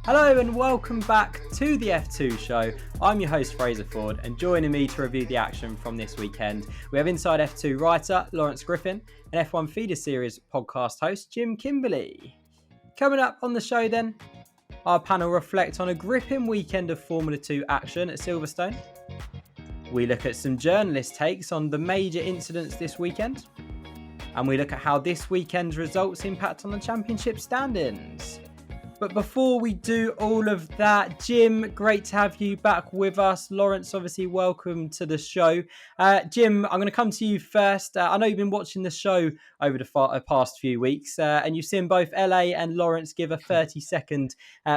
Hello and welcome back to the F2 show. I'm your host Fraser Ford, and joining me to review the action from this weekend, we have Inside F2 writer Lawrence Griffin and F1 Feeder Series podcast host Jim Kimberley. Coming up on the show then, our panel reflect on a gripping weekend of Formula 2 action at Silverstone. We look at some journalist takes on the major incidents this weekend. And we look at how this weekend's results impact on the championship standings. But before we do all of that, Jim, great to have you back with us. Lawrence, obviously, welcome to the show. Jim, I'm going to come to you first. I know you've been watching the show over the past few weeks, and you've seen both LA and Lawrence give a 30-second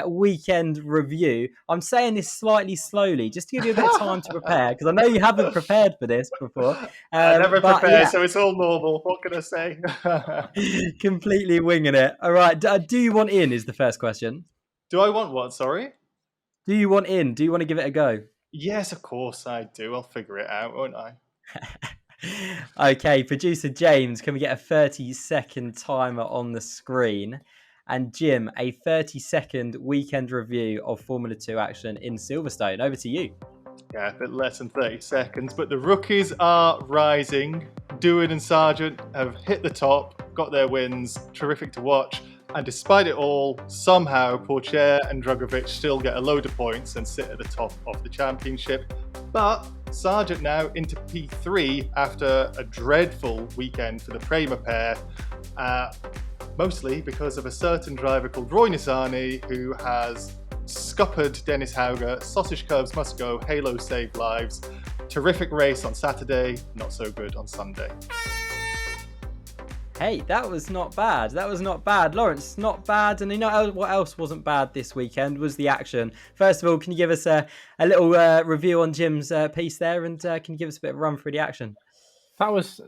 weekend review. I'm saying this slightly slowly, just to give you a bit of time to prepare, because I know you haven't prepared for this before. I never prepare, so it's all normal. What can I say? Completely winging it. All right. Do you want in is the first question. Do I want what? Sorry? Do you want in? Do you want to give it a go? Yes, of course I do. I'll figure it out, won't I? Okay, producer James, can we get a 30-second timer on the screen? And Jim, a 30-second weekend review of Formula 2 action in Silverstone. Over to you. Yeah, a bit less than 30 seconds, but the rookies are rising. Doohan and Sargent have hit the top, got their wins, terrific to watch. And despite it all, somehow Pourchaire and Drugovich still get a load of points and sit at the top of the championship. But Sargent now into P3 after a dreadful weekend for the Prema pair, mostly because of a certain driver called Roy Nissany who has scuppered Dennis Hauger. Sausage curves must go, Halo save lives. Terrific race on Saturday, not so good on Sunday. Hey, that was not bad. Lawrence, not bad. And you know what else wasn't bad this weekend was the action. First of all, can you give us a little review on Jim's piece there, and can you give us a bit of a run through the action? That was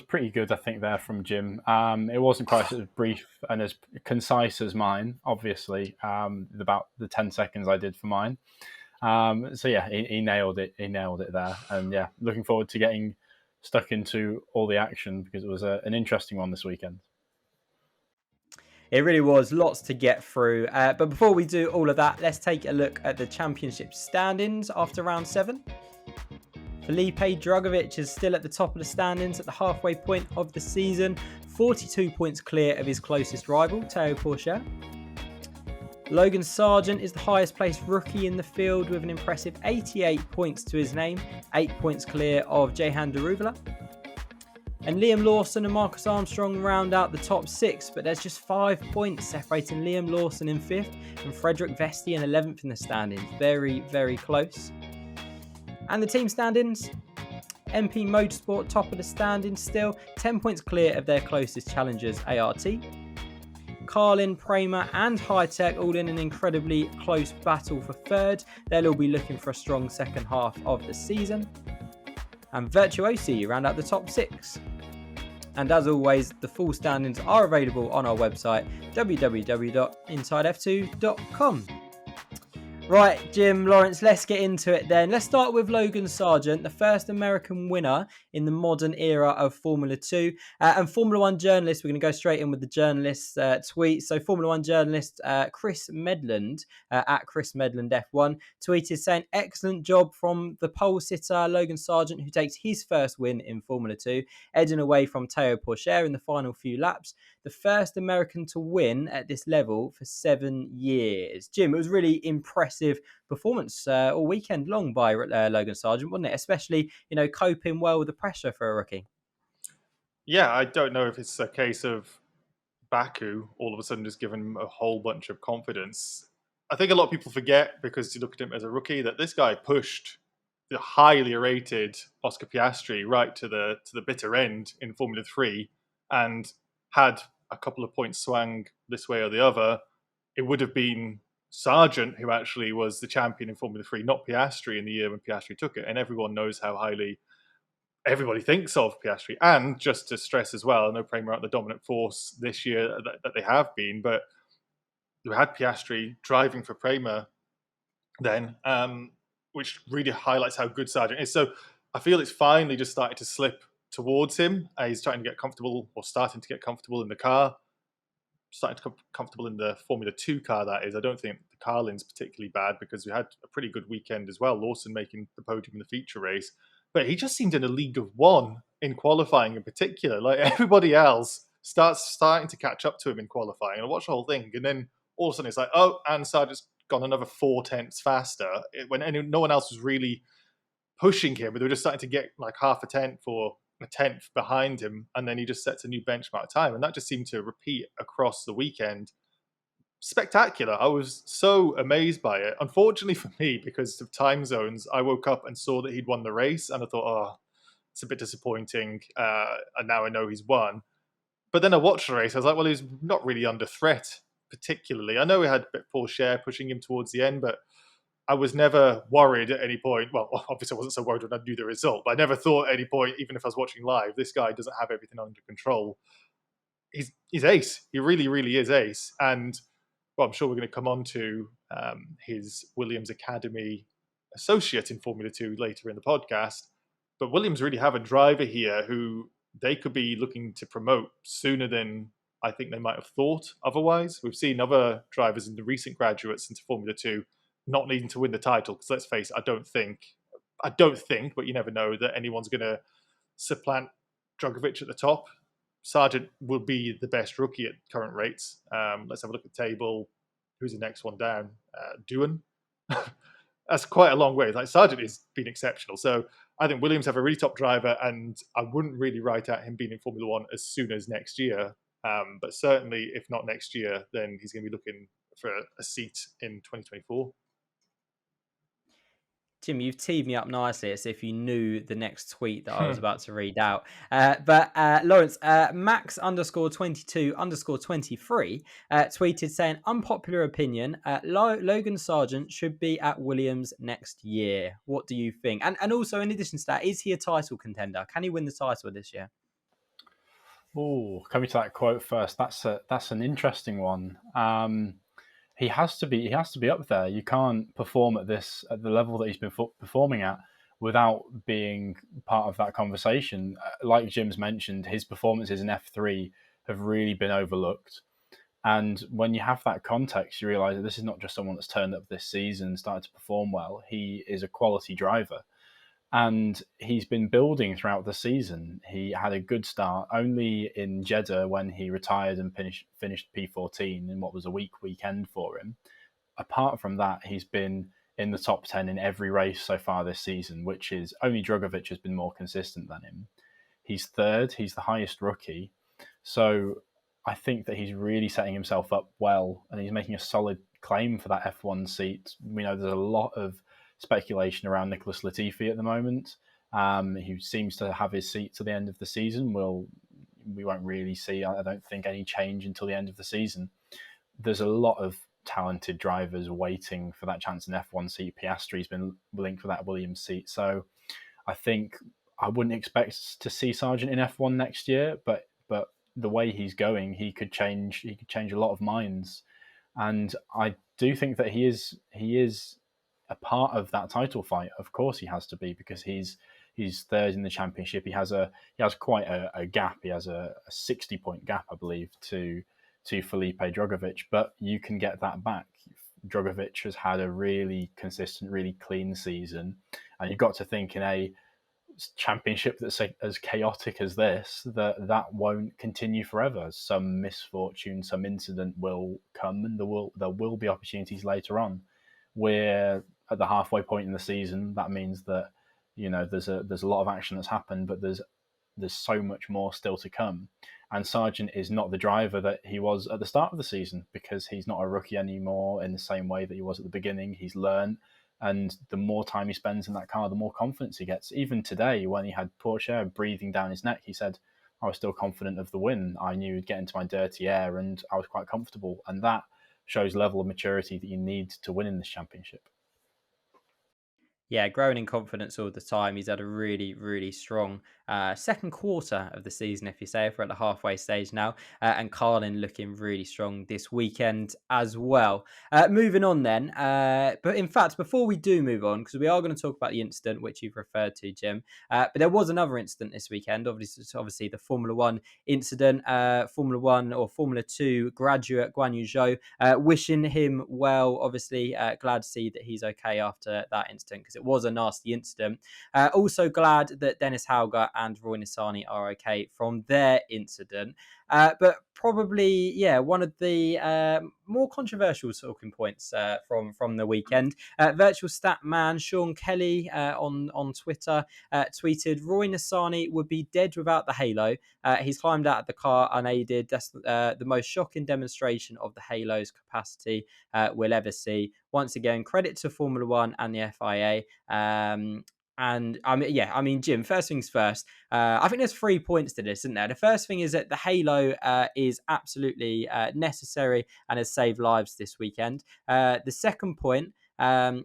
pretty good, I think, there from Jim. It wasn't quite as brief and as concise as mine, obviously. About the 10 seconds I did for mine. So yeah, he nailed it. He nailed it there, and yeah, looking forward to getting stuck into all the action because it was an interesting one this weekend. It really was, lots to get through. But before we do all of that, let's take a look at the championship standings after round 7. Felipe Drugovich is still at the top of the standings at the halfway point of the season, 42 points clear of his closest rival, Teo Pourchaire. Logan Sargent is the highest placed rookie in the field with an impressive 88 points to his name, 8 points clear of Jehan Daruvala. And Liam Lawson and Marcus Armstrong round out the top 6, but there's just 5 points separating Liam Lawson in 5th and Frederick Vesti in 11th in the standings. Very, very close. And the team standings, MP Motorsport top of the standings still, 10 points clear of their closest challengers, ART. Carlin, Prema and High-Tech all in an incredibly close battle for 3rd. They'll all be looking for a strong second half of the season. And Virtuosi round out the top 6. And as always, the full standings are available on our website, www.insidef2.com. Right, Jim, Lawrence, let's get into it then. Let's start with Logan Sargent, the first American winner in the modern era of Formula 2. And Formula 1 journalist, we're going to go straight in with the journalist's tweet. So Formula 1 journalist Chris Medland, at Chris Medland F1, tweeted saying, excellent job from the pole sitter Logan Sargent, who takes his first win in Formula 2, edging away from Teo Pourchaire in the final few laps. The first American to win at this level for 7 years. Jim, it was really impressive performance all weekend long by Logan Sargent, wasn't it? Especially, coping well with the pressure for a rookie. Yeah, I don't know if it's a case of Baku all of a sudden just giving him a whole bunch of confidence. I think a lot of people forget, because you look at him as a rookie, that this guy pushed the highly rated Oscar Piastri right to the bitter end in Formula 3 and had a couple of points swang this way or the other. It would have been Sargent who actually was the champion in Formula 3, not Piastri in the year when Piastri took it. And everyone knows how highly everybody thinks of Piastri. And just to stress as well, I know Prema aren't the dominant force this year that they have been, but we had Piastri driving for Prema then, which really highlights how good Sargent is. So I feel it's finally just started to slip towards him. He's starting to get comfortable in the car. starting to come comfortable in the Formula 2 car, that is. I don't think the Carlin's particularly bad because we had a pretty good weekend as well. Lawson making the podium in the feature race. But he just seemed in a league of one in qualifying in particular. Like everybody else starting to catch up to him in qualifying. I watched the whole thing, and then all of a sudden it's like, oh, and Sargent's gone another 4/10 faster when no one else was really pushing him, but they were just starting to get like half a tenth or a tenth behind him, and then he just sets a new benchmark time, and that just seemed to repeat across the weekend. Spectacular. I was so amazed by it. Unfortunately for me, because of time zones, I woke up and saw that he'd won the race, and I thought, oh, it's a bit disappointing, and now I know he's won. But then I watched the race, I was like, well, he's not really under threat particularly. I know he had a bit poor share pushing him towards the end, but I was never worried at any point. Well, obviously I wasn't so worried when I knew the result, but I never thought at any point, even if I was watching live, this guy doesn't have everything under control. He's ace. He really, really is ace. And well, I'm sure we're going to come on to his Williams Academy associate in Formula 2 later in the podcast. But Williams really have a driver here who they could be looking to promote sooner than I think they might have thought otherwise. We've seen other drivers in the recent graduates into Formula 2 not needing to win the title, because let's face it, I don't think, but you never know, that anyone's going to supplant Drogovic at the top. Sargent will be the best rookie at current rates. Let's have a look at the table. Who's the next one down? Doohan. That's quite a long way. Like Sargent has been exceptional. So I think Williams have a really top driver, and I wouldn't really write out him being in Formula One as soon as next year. But certainly, if not next year, then he's going to be looking for a seat in 2024. Jim, you've teed me up nicely as if you knew the next tweet that I was about to read out. But Lawrence, Max _22 _23 tweeted saying, unpopular opinion, Logan Sargent should be at Williams next year. What do you think? And also, in addition to that, is he a title contender? Can he win the title this year? Oh, coming to that quote first, that's an interesting one. He has to be up there. You can't perform at the level that he's been performing at without being part of that conversation. Like Jim's mentioned, his performances in F3 have really been overlooked. And when you have that context, you realise that this is not just someone that's turned up this season and started to perform well. He is a quality driver. And he's been building throughout the season. He had a good start only in Jeddah when he retired and finished P14 in what was a weak weekend for him. Apart from that, he's been in the top 10 in every race so far this season, which is only Drogovic has been more consistent than him. He's third. He's the highest rookie. So I think that he's really setting himself up well, and he's making a solid claim for that F1 seat. We know there's a lot of speculation around Nicholas Latifi at the moment, who seems to have his seat to the end of the season. We won't really see, I don't think, any change until the end of the season. There's a lot of talented drivers waiting for that chance in F1 seat. Piastri's been linked for that Williams seat. So I think I wouldn't expect to see Sargent in F1 next year, but the way he's going, he could change a lot of minds. And I do think that he is a part of that title fight. Of course he has to be, because he's third in the championship. He has quite a gap. He has a 60-point gap, I believe, to Felipe Drogovic, but you can get that back. Drogovic has had a really consistent, really clean season, and you've got to think in a championship that's as chaotic as this, that won't continue forever. Some misfortune, some incident will come, and there will be opportunities later on. We're at the halfway point in the season. That means that there's a lot of action that's happened, but there's so much more still to come. And Sargent is not the driver that he was at the start of the season, because he's not a rookie anymore in the same way that he was at the beginning. He's learned, and the more time he spends in that car, the more confidence he gets. Even today, when he had Porsche breathing down his neck, he said, I was still confident of the win. I knew he'd get into my dirty air, and I was quite comfortable. And that shows level of maturity that you need to win in this championship. Yeah, growing in confidence all the time. He's had a really, really strong second quarter of the season, if you say. If we're at the halfway stage now. And Carlin looking really strong this weekend as well. Moving on then. But in fact, before we do move on, because we are going to talk about the incident which you've referred to, Jim. But there was another incident this weekend. Obviously the Formula One incident. Formula One or Formula 2 graduate Guan Yu Zhou. Wishing him well, obviously. Glad to see that he's okay after that incident, because it was a nasty incident. Also glad that Dennis Hauger and Roy Nissany are okay from their incident. But probably, one of the more controversial talking points from the weekend. Virtual stat man Sean Kelly on Twitter tweeted, Roy Nissany would be dead without the halo. He's climbed out of the car unaided. That's the most shocking demonstration of the halo's capacity we'll ever see. Once again, credit to Formula One and the FIA. And Jim, first things first, I think there's 3 points to this, isn't there? The first thing is that the halo is absolutely necessary and has saved lives this weekend. The second point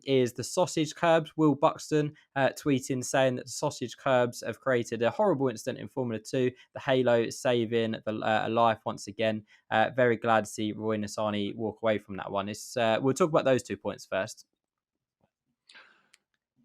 is the sausage curbs. Will Buxton tweeting saying that the sausage curbs have created a horrible incident in Formula 2. The halo is saving a life once again. Very glad to see Roy Nissany walk away from that one. We'll talk about those 2 points first.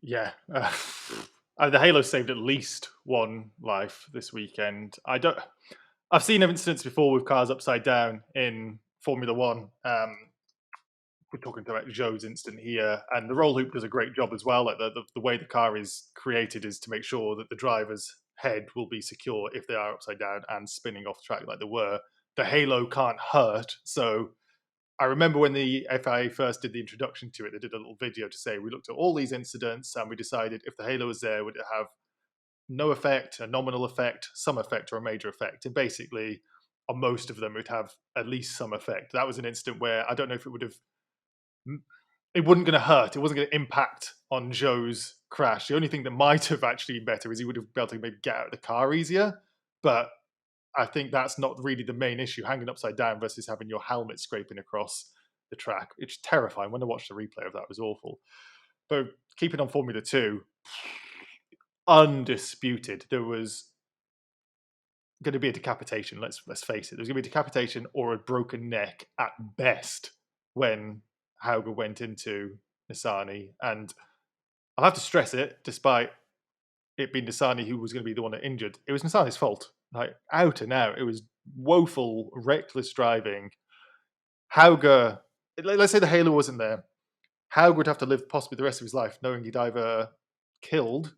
Yeah. The halo saved at least one life this weekend. I've seen incidents before with cars upside down in Formula One. We're talking about Zhou's incident here, and the roll hoop does a great job as well. Like the way the car is created is to make sure that the driver's head will be secure if they are upside down and spinning off track like they were. The halo can't hurt, so I remember when the FIA first did the introduction to it, they did a little video to say we looked at all these incidents and we decided if the halo was there, would it have no effect, a nominal effect, some effect, or a major effect? And basically, on most of them, it would have at least some effect. That was an incident where I don't know if it wasn't going to hurt. It wasn't going to impact on Zhou's crash. The only thing that might have actually been better is he would have been able to maybe get out of the car easier. But I think that's not really the main issue, hanging upside down versus having your helmet scraping across the track. It's terrifying. When I watched the replay of that, it was awful. But keeping on Formula 2, undisputed, there was going to be a decapitation. Let's face it. There was going to be a decapitation or a broken neck at best when Hauger went into Nissany. And I'll have to stress it, despite it being Nissany who was going to be the one that injured, it was Nissany's fault. Like, out and out. It was woeful, reckless driving. Hauger, let's say the halo wasn't there. Hauger would have to live possibly the rest of his life knowing he'd either killed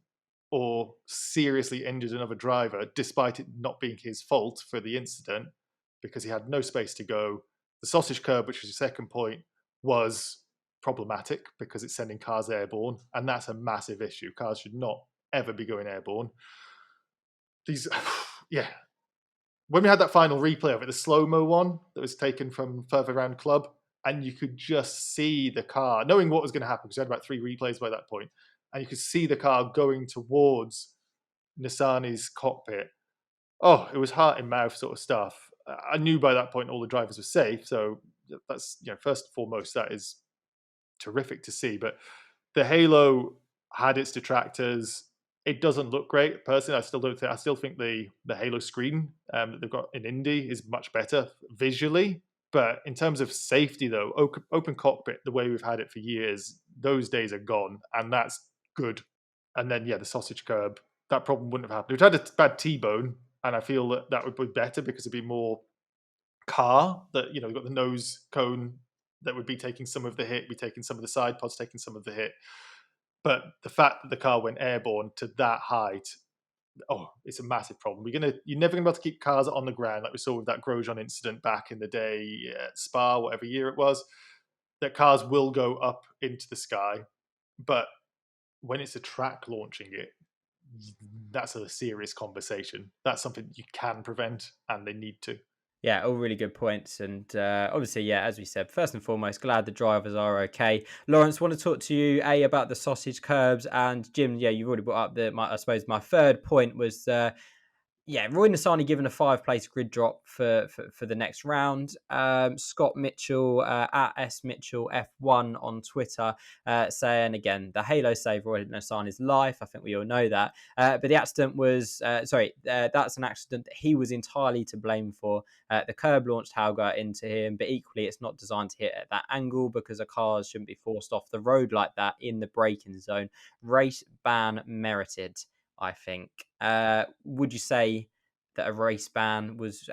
or seriously injured another driver, despite it not being his fault for the incident, because he had no space to go. The sausage curb, which was your second point, was problematic because it's sending cars airborne, and that's a massive issue. Cars should not ever be going airborne. When we had that final replay of it, the slow-mo one that was taken from further around club, and you could just see the car, knowing what was going to happen, because we had about 3 replays by that point, and you could see the car going towards Nissany's cockpit. Oh, it was heart in mouth sort of stuff. I knew by that point all the drivers were safe, so that's, first and foremost, that is terrific to see. But the halo had its detractors. It doesn't look great. Personally, I still think the halo screen that they've got in Indy is much better visually. But in terms of safety, though, open cockpit, the way we've had it for years, those days are gone, and that's good. And then, the sausage curb, that problem wouldn't have happened. We've had a bad T-bone, and I feel that would be better because it'd be more car, that, we've got the nose cone that would be taking some of the hit, be taking some of the side pods, taking some of the hit. But the fact that the car went airborne to that height, it's a massive problem. You're never going to be able to keep cars on the ground like we saw with that Grosjean incident back in the day at Spa, whatever year it was. That cars will go up into the sky, but when it's a track launching it, that's a serious conversation. That's something you can prevent, and they need to. Yeah, all really good points. And obviously, as we said, first and foremost, glad the drivers are okay. Lawrence, want to talk to you, about the sausage curbs. And Jim, you've already brought up my third point was yeah, Roy Nissany given a 5-place grid drop for the next round. Scott Mitchell at S Mitchell F1 on Twitter saying again the halo saved Roy Nissany's life. I think we all know that. But the accident was that's an accident that he was entirely to blame for. The curb launched Hauger into him, but equally it's not designed to hit at that angle because a car shouldn't be forced off the road like that in the braking zone. Race ban merited, I think. Would you say that a race ban was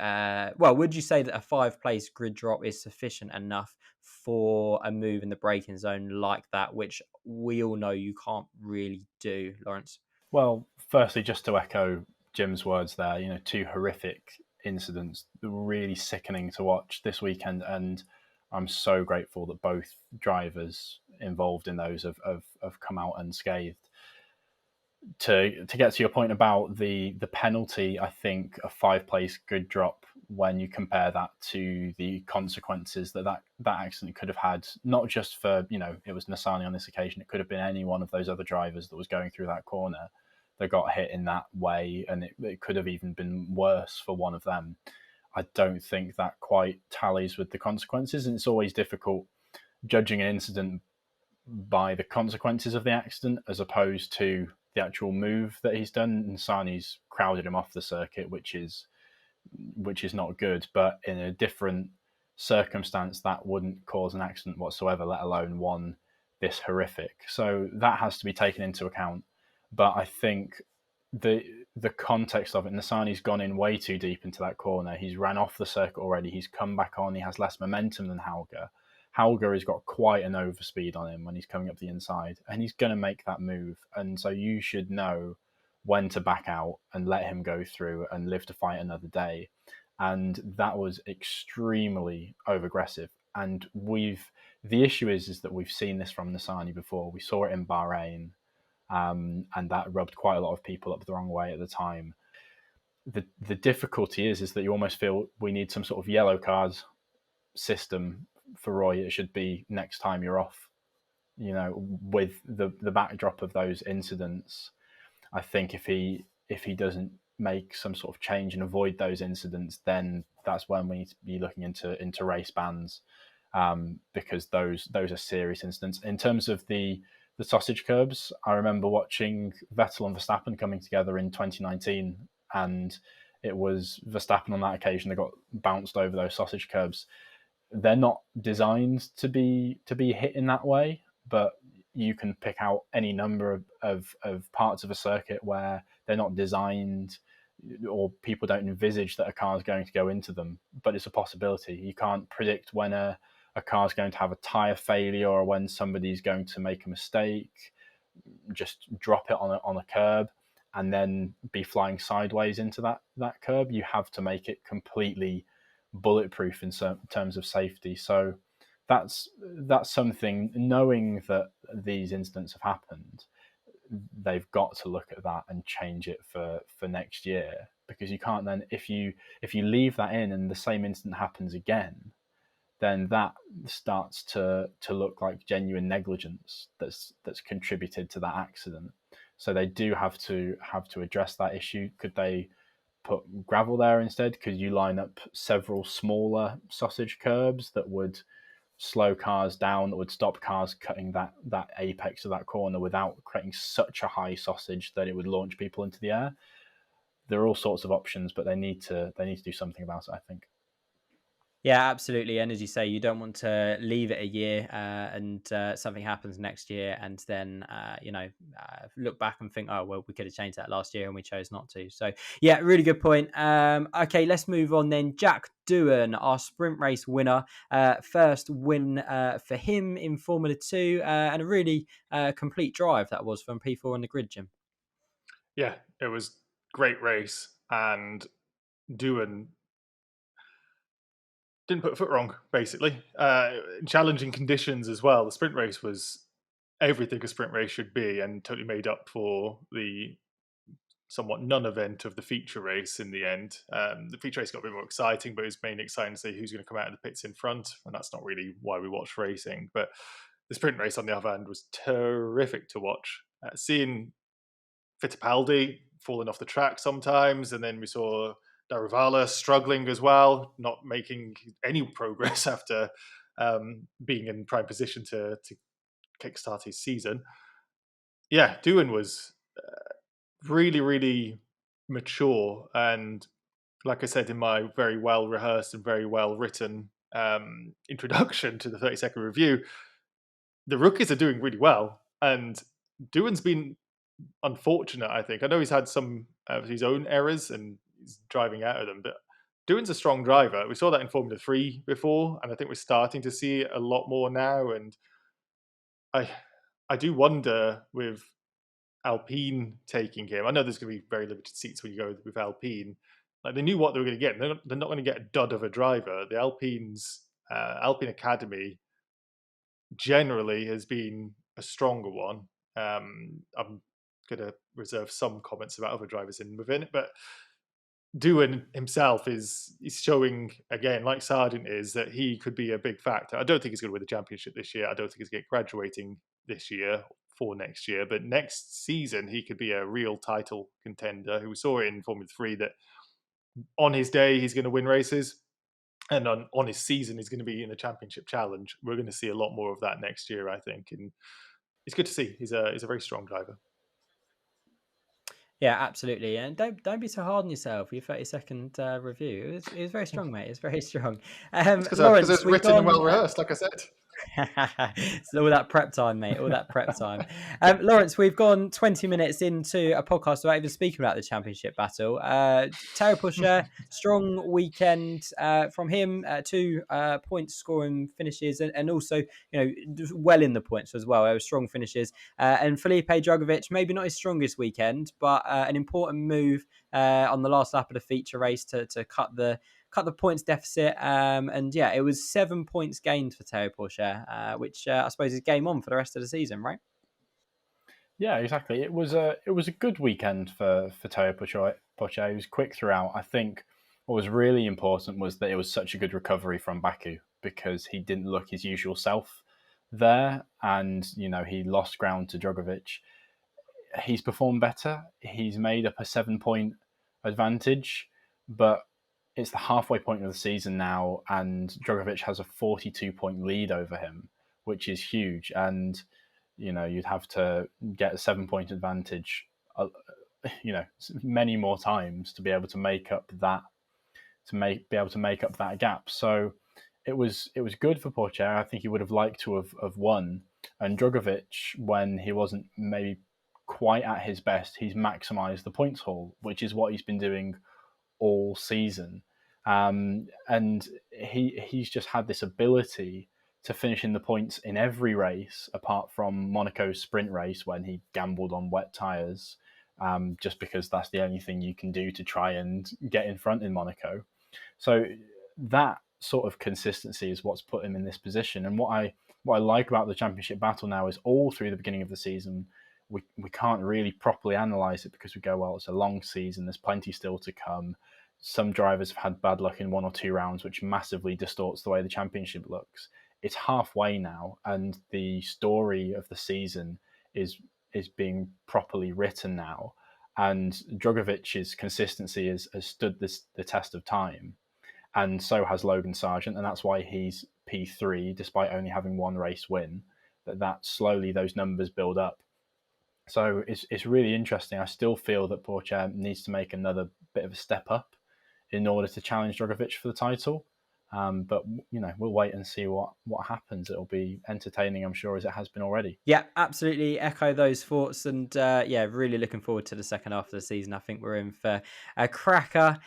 would you say that a 5-place grid drop is sufficient enough for a move in the braking zone like that, which we all know you can't really do, Lawrence? Well, firstly, just to echo Jim's words there, 2 horrific incidents, really sickening to watch this weekend, and I'm so grateful that both drivers involved in those have come out unscathed. To get to your point about the penalty, I think a 5-place grid drop, when you compare that to the consequences that accident could have had, not just for, it was Nissany on this occasion, it could have been any one of those other drivers that was going through that corner that got hit in that way, and it could have even been worse for one of them. I don't think that quite tallies with the consequences, and it's always difficult judging an incident by the consequences of the accident as opposed to the actual move that he's done. Nissany's crowded him off the circuit, which is not good, but in a different circumstance that wouldn't cause an accident whatsoever, let alone one this horrific. So that has to be taken into account. But I think the context of it, Nissany's gone in way too deep into that corner. He's ran off the circuit already. He's come back on. He has less momentum than Hauger. Hauger has got quite an overspeed on him when he's coming up the inside, and he's going to make that move. And so you should know when to back out and let him go through and live to fight another day. And that was extremely over-aggressive. And the issue is that we've seen this from Nissany before. We saw it in Bahrain, and that rubbed quite a lot of people up the wrong way at the time. The difficulty is that you almost feel we need some sort of yellow cards system for Roy. It should be next time you're off, with the backdrop of those incidents. I think if he doesn't make some sort of change and avoid those incidents, then that's when we need to be looking into race bans, because those are serious incidents. In terms of the sausage curbs, I remember watching Vettel and Verstappen coming together in 2019, and it was Verstappen on that occasion that got bounced over those sausage curbs. They're not designed to be hit in that way, but you can pick out any number of parts of a circuit where they're not designed, or people don't envisage that a car is going to go into them, but it's a possibility. You can't predict when a car is going to have a tyre failure or when somebody's going to make a mistake, just drop it on a curb and then be flying sideways into that curb. You have to make it completely bulletproof in terms of safety. So that's something, knowing that these incidents have happened, they've got to look at that and change it for next year, because you can't then, if you leave that in and the same incident happens again, then that starts to look like genuine negligence that's contributed to that accident. So they do have to address that issue. Could they put gravel there instead? Could you line up several smaller sausage curbs that would slow cars down, that would stop cars cutting that apex of that corner without creating such a high sausage that it would launch people into the air? There are all sorts of options, but they need to do something about it, I think. Yeah, absolutely. And as you say, you don't want to leave it a year and something happens next year and then, look back and think, oh, well, we could have changed that last year and we chose not to. So, yeah, really good point. Okay, let's move on then. Jack Doohan, our sprint race winner. First win for him in Formula 2 and a really complete drive that was from P4 on the grid, Jim. Yeah, it was great race, and Doohan didn't put a foot wrong, basically. Challenging conditions as well. The sprint race was everything a sprint race should be, and totally made up for the somewhat non-event of the feature race in the end. The feature race got a bit more exciting, but it was mainly exciting to see who's going to come out of the pits in front, and that's not really why we watch racing. But the sprint race, on the other hand, was terrific to watch. Seeing Fittipaldi falling off the track sometimes, and then we saw Daruvala struggling as well, not making any progress after being in prime position to kickstart his season. Yeah, Doohan was really, really mature, and like I said in my very well rehearsed and very well written introduction to the 30-second review, the rookies are doing really well, and Doohan's been unfortunate, I think. I know he's had some of his own errors and he's driving out of them, but Doohan's a strong driver. We saw that in Formula 3 before, and I think we're starting to see it a lot more now. And I I do wonder with Alpine taking him. I know there's going to be very limited seats when you go with Alpine. Like, they knew what they were going to get. They're not going to get a dud of a driver. The Alpine Academy generally has been a stronger one. I'm going to reserve some comments about other drivers within it, but Doohan himself is showing again, like Sargent is, that he could be a big factor. I don't think he's going to win the championship this year. I don't think he's going to get graduating this year for next year, but next season he could be a real title contender. We saw it in Formula 3 that on his day he's going to win races, and on his season he's going to be in the championship challenge. We're going to see a lot more of that next year, I think, and it's good to see. He's a very strong driver. Yeah, absolutely. And don't be so hard on yourself. Your 30-second review. It was very strong, mate. It's very strong. Because Lawrence, it's we've written and gone. well rehearsed, like I said. It's all that prep time, mate. All that prep time. Lawrence, we've gone 20 minutes into a podcast without even speaking about the championship battle. Terry Pusher, strong weekend from him. 2 points scoring finishes, and also, well in the points as well. Strong finishes. And Felipe Drugovich, maybe not his strongest weekend, but an important move on the last lap of the feature race to cut the points deficit. And yeah, it was 7 points gained for Teo Porsche, which I suppose is game on for the rest of the season, right? Yeah, exactly. It was a good weekend for Teo Porsche. He was quick throughout. I think what was really important was that it was such a good recovery from Baku, because he didn't look his usual self there, and he lost ground to Drugovich. He's performed better. He's made up a 7-point advantage, but it's the halfway point of the season now, and Drugovich has a 42-point lead over him, which is huge. And you'd have to get a 7-point advantage, many more times to be able to make up that gap. So it was good for Porsche. I think he would have liked to have won. And Drugovich, when he wasn't maybe quite at his best, he's maximised the points haul, which is what he's been doing all season. And he's just had this ability to finish in the points in every race, apart from Monaco's sprint race when he gambled on wet tyres, just because that's the only thing you can do to try and get in front in Monaco. So that sort of consistency is what's put him in this position. And what I like about the championship battle now is all through the beginning of the season, we can't really properly analyse it, because we go, well, it's a long season, there's plenty still to come. Some drivers have had bad luck in 1 or 2 rounds, which massively distorts the way the championship looks. It's halfway now, and the story of the season is being properly written now. And Drugovich's consistency has stood the test of time, and so has Logan Sargent, and that's why he's P3 despite only having 1 race win. That slowly those numbers build up. So it's really interesting. I still feel that Porsche needs to make another bit of a step up in order to challenge Drugovich for the title. But we'll wait and see what happens. It'll be entertaining, I'm sure, as it has been already. Yeah, absolutely echo those thoughts, and really looking forward to the second half of the season. I think we're in for a cracker.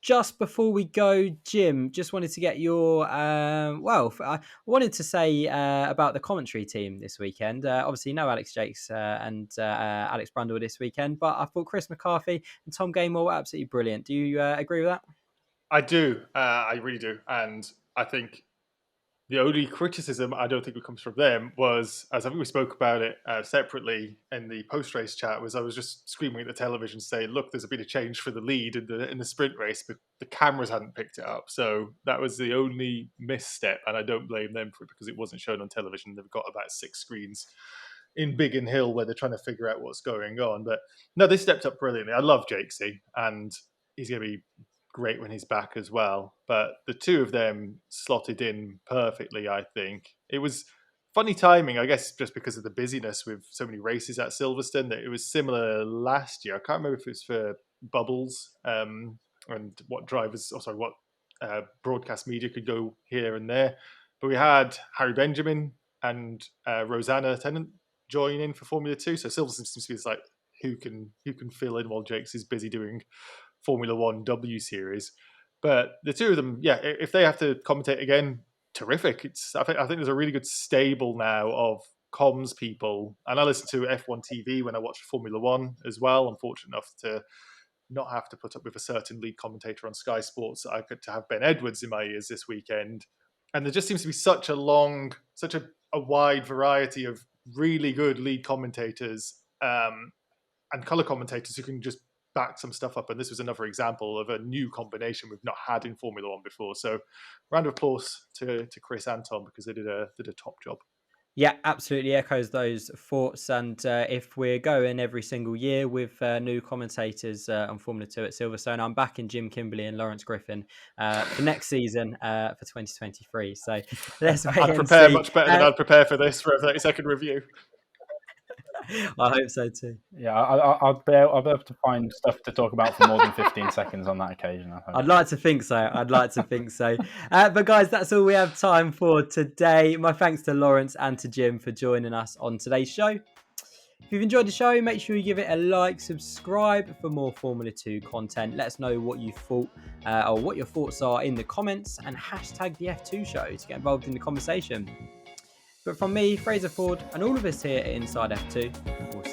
Just before we go, Jim, just wanted to get your I wanted to say about the commentary team this weekend. Obviously, no Alex Jakes and Alex Brundle this weekend, but I thought Chris McCarthy and Tom Gaymore were absolutely brilliant. Do you agree with that? I do. I really do. And I think the only criticism I don't think comes from them was, as I think we spoke about it separately in the post-race chat, was I was just screaming at the television saying, look, there's a bit of change for the lead in the sprint race, but the cameras hadn't picked it up. So that was the only misstep, and I don't blame them for it, because it wasn't shown on television. They've got about 6 screens in Biggin Hill where they're trying to figure out what's going on. But no, they stepped up brilliantly. I love Jakesy, and he's going to be great when he's back as well. But the two of them slotted in perfectly, I think. It was funny timing, I guess, just because of the busyness with so many races at Silverstone, that it was similar last year. I can't remember if it was for Bubbles and what drivers, what broadcast media could go here and there. But we had Harry Benjamin and Rosanna Tennant join in for Formula 2. So Silverstone seems to be like, who can fill in while Jakes is busy doing Formula 1 W Series. But the two of them, yeah, if they have to commentate again, terrific. I think there's a really good stable now of comms people. And I listen to F1 TV when I watch Formula 1 as well. I'm fortunate enough to not have to put up with a certain lead commentator on Sky Sports. I got to have Ben Edwards in my ears this weekend. And there just seems to be such a wide variety of really good lead commentators and color commentators who can just back some stuff up. And this was another example of a new combination we've not had in Formula 1 before. So round of applause to Chris Anthoine, because they did a top job. Yeah, absolutely echoes those thoughts. And if we're going every single year with new commentators on Formula 2 at Silverstone, I'm backing Jim Kimberley and Lawrence Griffin for next season for 2023. So let's wait I'd prepare much better than I'd prepare for this for a 30-second review. I hope so too. Yeah, I'll be able to find stuff to talk about for more than 15 seconds on that occasion, I hope. I'd like to think so. But guys, that's all we have time for today. My thanks to Lawrence and to Jim for joining us on today's show. If you've enjoyed the show, make sure you give it a like, subscribe for more Formula 2 content. Let us know what you thought or what your thoughts are in the comments, and hashtag the F2 show to get involved in the conversation. But from me, Fraser Ford, and all of us here at Inside F2, we'll